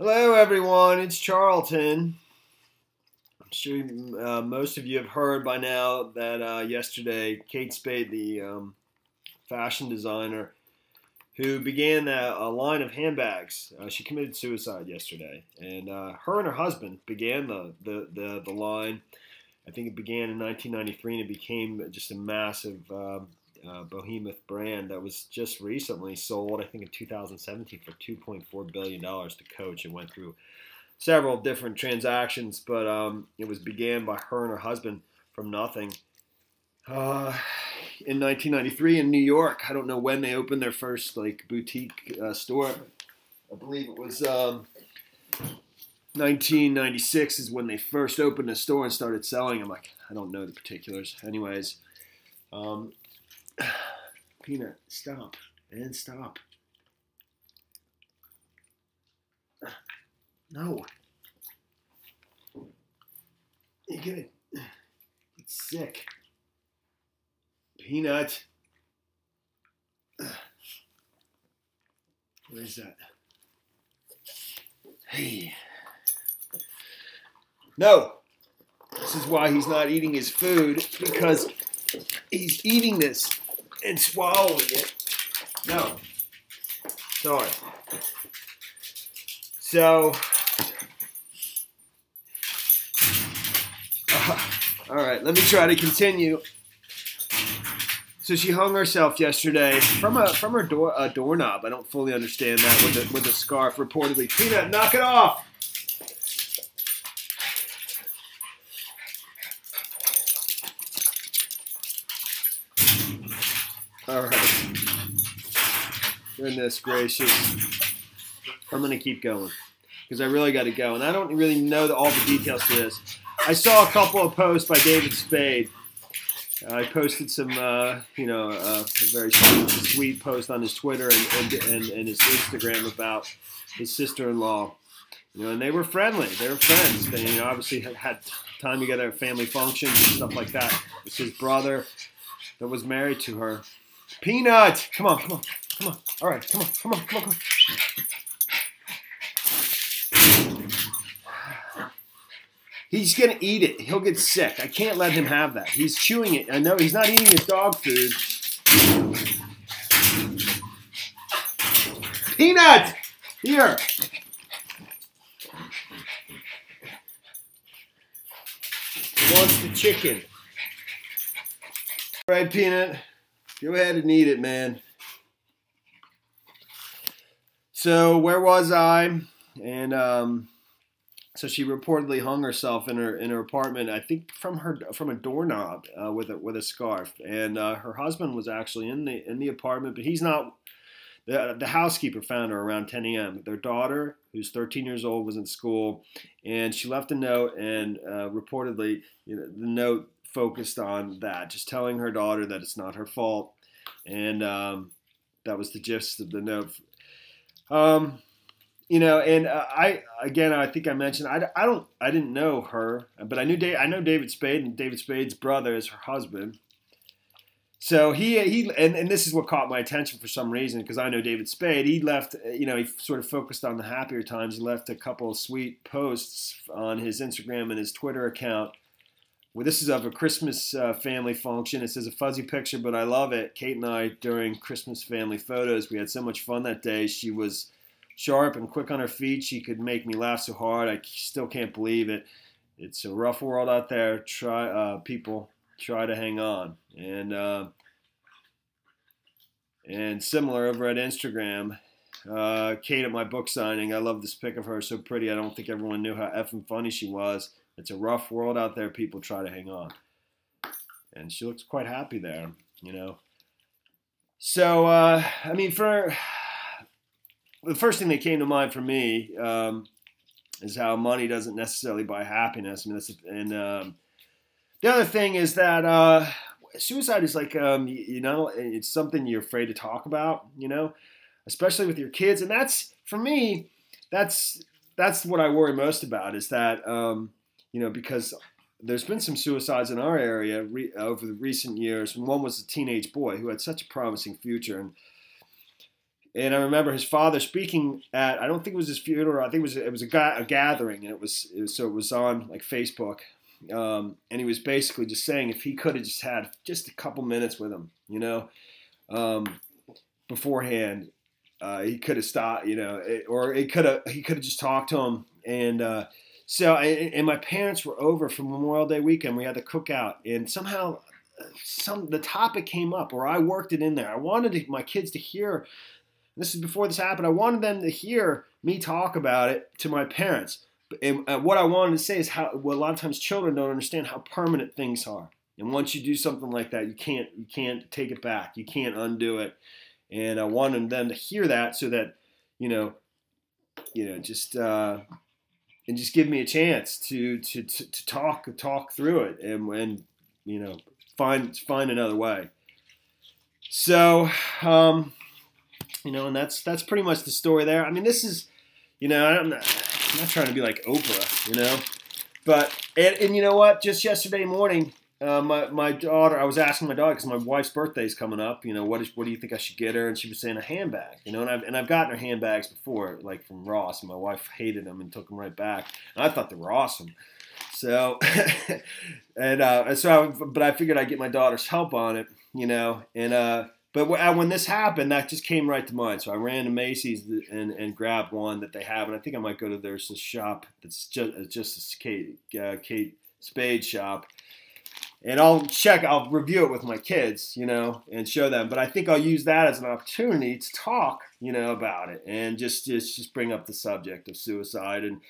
Hello, everyone. It's Charlton. I'm sure most of you have heard by now that yesterday, Kate Spade, the fashion designer who began a line of handbags, she committed suicide yesterday, and her and her husband began the line. I think it began in 1993, and it became just a massive behemoth brand that was just recently sold, I think in 2017, for $2.4 billion to Coach. It went through several different transactions, but it was began by her and her husband from nothing in 1993 in New York. I don't know when they opened their first boutique store. I believe it was 1996 is when they first opened a store and started selling them. I don't know the particulars. Anyways, Peanut, stop and stop. No. You're gonna get sick. Peanut. What is that? Hey. No. This is why he's not eating his food, because he's eating this and swallowing it. No. Sorry. So, all right, let me try to continue. So she hung herself yesterday from her doorknob. I don't fully understand that, with a scarf, reportedly. Peanut, knock it off. All right. Goodness gracious. I'm going to keep going because I really got to go. And I don't really know all the details to this. I saw a couple of posts by David Spade. I posted some, a very sweet post on his Twitter and his Instagram about his sister-in-law. And they were friendly. They were friends. They obviously had time together at family functions and stuff like that. It's his brother that was married to her. Peanut! Come on. All right, come on. He's going to eat it. He'll get sick. I can't let him have that. He's chewing it. I know he's not eating his dog food. Peanut! Here. He wants the chicken. All right, Peanut. Go ahead and eat it, man. So where was I? And so she reportedly hung herself in her apartment. I think from a doorknob with a scarf. And her husband was actually in the apartment, but he's not. The housekeeper found her around 10 a.m. Their daughter, who's 13 years old, was in school, and she left a note. And reportedly, the note focused on that, just telling her daughter that it's not her fault, and that was the gist of the note. And I think I mentioned I didn't know her, but I know David Spade, and David Spade's brother is her husband. So and this is what caught my attention for some reason, because I know David Spade. He left, he sort of focused on the happier times. He left a couple of sweet posts on his Instagram and his Twitter account. Well, this is of a Christmas family function. It says a fuzzy picture, but I love it. Kate and I, during Christmas family photos, we had so much fun that day. She was sharp and quick on her feet. She could make me laugh so hard. I still can't believe it. It's a rough world out there. People try to hang on. And similar over at Instagram, Kate at my book signing. I love this pic of her. So pretty. I don't think everyone knew how effing funny she was. It's a rough world out there. People try to hang on. And she looks quite happy there, So, for the first thing that came to mind for me is how money doesn't necessarily buy happiness. The other thing is that suicide is it's something you're afraid to talk about, especially with your kids. And that's, for me, that's what I worry most about, is that, because there's been some suicides in our area over the recent years. And one was a teenage boy who had such a promising future. And And I remember his father speaking at, I don't think it was his funeral, I think it was a gathering, and it was on like Facebook. And he was basically just saying if he could have just had just a couple minutes with him, beforehand, he could have stopped, or he could have just talked to him. And and my parents were over for Memorial Day weekend. We had the cookout, and somehow the topic came up, or I worked it in there. I wanted my kids to hear. This is before this happened. I wanted them to hear me talk about it to my parents. And what I wanted to say is a lot of times children don't understand how permanent things are. And once you do something like that, you can't take it back. You can't undo it. And I wanted them to hear that so that, just give me a chance to talk through it and find another way. So, and that's pretty much the story there. I mean, this is, I'm not trying to be like Oprah, but and you know what? Just yesterday morning, my daughter, I was asking my daughter because my wife's birthday is coming up. What do you think I should get her? And she was saying a handbag. And I've gotten her handbags before, like from Ross, and my wife hated them and took them right back. And I thought they were awesome. So, but I figured I'd get my daughter's help on it, But when this happened, that just came right to mind. So I ran to Macy's and grabbed one that they have, and I think I might go to there's this shop that's just a Kate Spade shop, and I'll review it with my kids, and show them. But I think I'll use that as an opportunity to talk, about it, and just bring up the subject of suicide, and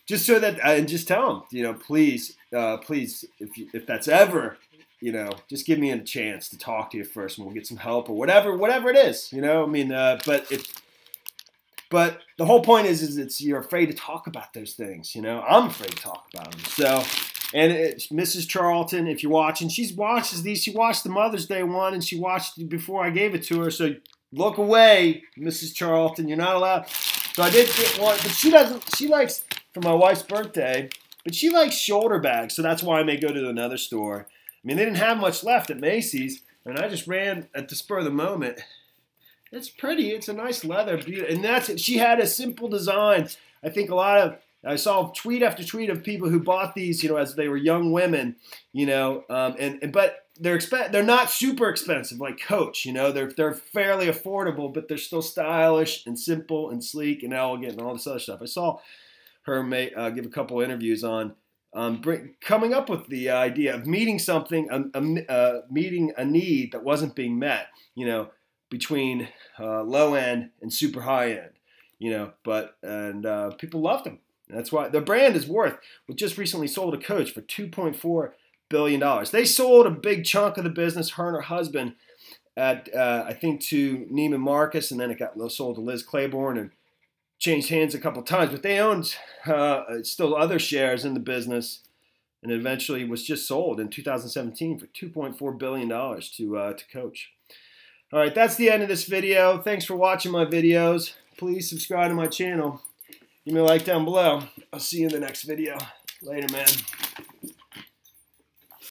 just so that and just tell them, please, if that's ever. Just give me a chance to talk to you first, and we'll get some help or whatever it is. But the whole point is you're afraid to talk about those things. I'm afraid to talk about them. So, and it's Mrs. Charlton, if you're watching, she watches these. She watched the Mother's Day one, and she watched it before I gave it to her. So look away, Mrs. Charlton. You're not allowed. So I did get one, but she doesn't. She likes for my wife's birthday, but she likes shoulder bags. So that's why I may go to another store. I mean, they didn't have much left at Macy's, and I just ran at the spur of the moment. It's pretty. It's a nice leather. And that's it. She had a simple design. I think I saw tweet after tweet of people who bought these, as they were young women, but they're not super expensive like Coach, they're fairly affordable, but they're still stylish and simple and sleek and elegant and all this other stuff. I saw her give a couple interviews on coming up with the idea of meeting meeting a need that wasn't being met, between low end and super high end, but people loved them. That's why the brand is worth. We just recently sold a Coach for $2.4 billion. They sold a big chunk of the business, her and her husband, at I think to Neiman Marcus, and then it got sold to Liz Claiborne and changed hands a couple times, but they owned still other shares in the business, and eventually was just sold in 2017 for $2.4 billion to Coach. All right, that's the end of this video. Thanks for watching my videos. Please subscribe to my channel. Give me a like down below. I'll see you in the next video. Later, man.